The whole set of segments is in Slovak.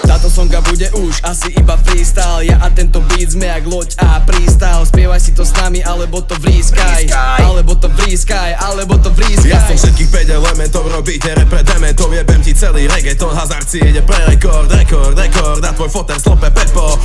Táto songa bude už asi iba freestyle. Ja a tento beat sme jak loď a prístav. Spievaj si to s nami, alebo to vrískaj. Alebo to vrískaj, alebo to vrískaj. Ja som všetkých 5 elementov, robíte repre dementov. Jebem ti celý reggaeton, hazard si ide pre rekord. Rekord, a tvoj fotel slope Pepo.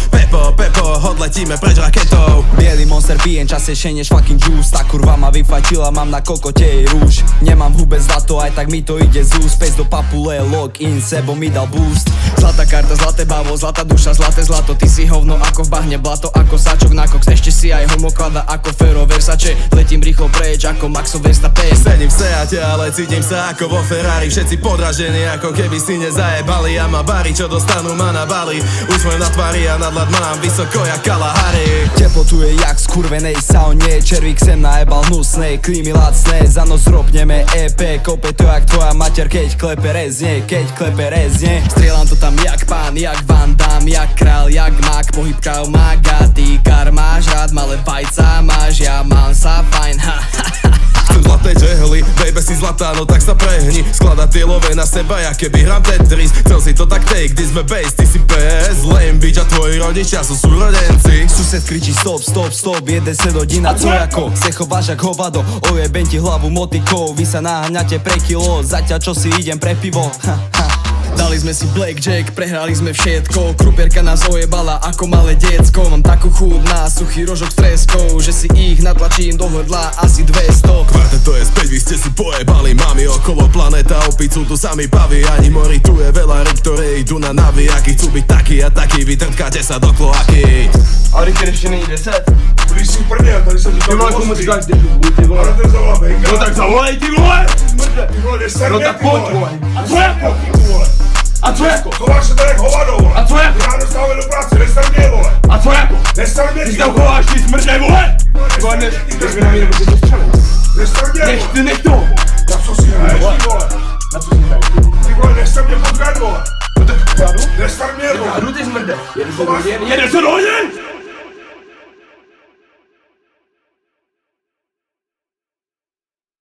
Odletíme preč raketou. Bielý monster pijem častejšie než fucking juice. Tá kurva ma vyfatila, mám na kokote jej rúž. Nemám v hube zlato, aj tak mi to ide z úst. Pes do papule, lock in, sebou mi dal boost. Zlatá karta, zlaté bávo, zlatá duša, zlaté zlato. Ty si hovno ako v bahne blato, ako sáčok na koks. Ešte si aj homoklada ako Fero Versace. Letím rýchlo preč ako Maxo Verstappen. Sedím v Seate, ale cítim sa ako vo Ferrari. Všetci podražení, ako keby si nezajebali. A ma bari, čo dostanú ma na Bali. Úsmev na tvári a nadhľad mám vysoko jak Kalahari. Teplotu je jak skurvenej saune. Červík sem najebal hnusnej, klímy lacné. Za noc ropneme EP, kope to jak tvoja mater, keď klepe rezne. Strieľam to tam jak pán, jak Van Damme, jak král, jak mak. Pohyb čau maga, ty kar máš rád, malé vajca máš, ja mám sa fajn, ha. Chcem zlaté džehly, baby si zlatá, no tak sa prehni. Skladať tie love na seba, ja keby hram Tetris. Chcel si to tak take, ty sme base, ty si PS. Lame bitch a tvoji rodičia sú súrodenci. Sused kričí stop, jede se do dina, co jako se chováš jak hovado, ojebem ti hlavu motikou. Vy sa naháňate pre kilo, zatiaľ čo si idem pre pivo. Dali sme si blackjack, prehrali sme všetko. Krupierka nás ojebala ako malé decko. Mám takú chuť na suchý rožok s treskou, že si ich natlačím do hrdla asi 200. Kvartet to je späť, vy ste si pojebali. Mami okolo planeta, opicu tu sami paví. Ani mori, tu je veľa ryb, ktoré idú na navijaky. Chcú byť taký a taký, vy trtkáte sa do kloaky. A když ještě není 10? Když si prdě, tady se říká Ty komu říkáš debil, ty vole? Ale ten zavolá Benga. No tak zavolej, ty vole! Ty vole, neser No mě, tak ty pojď, vole! A co jako? Ty vole. A co jako? Chováš se tady jak hovado, vole. A co jako? Já dostávám do práce, neser mě, vole. A co jako? Neser mě, Ty ty se tam vole. chováš, ty smrdnej, vole! Ty vole, než mi na mě nebo tě střelím. Neser mě, Nech vole. ty, nech to! Na co si hraješ, ty vole. Na co si hraješ? Ty vole, neser mě pod ven, vole. No tak kradu? Neser mě, vole. Kradu ty smrde! Jede se do hodin!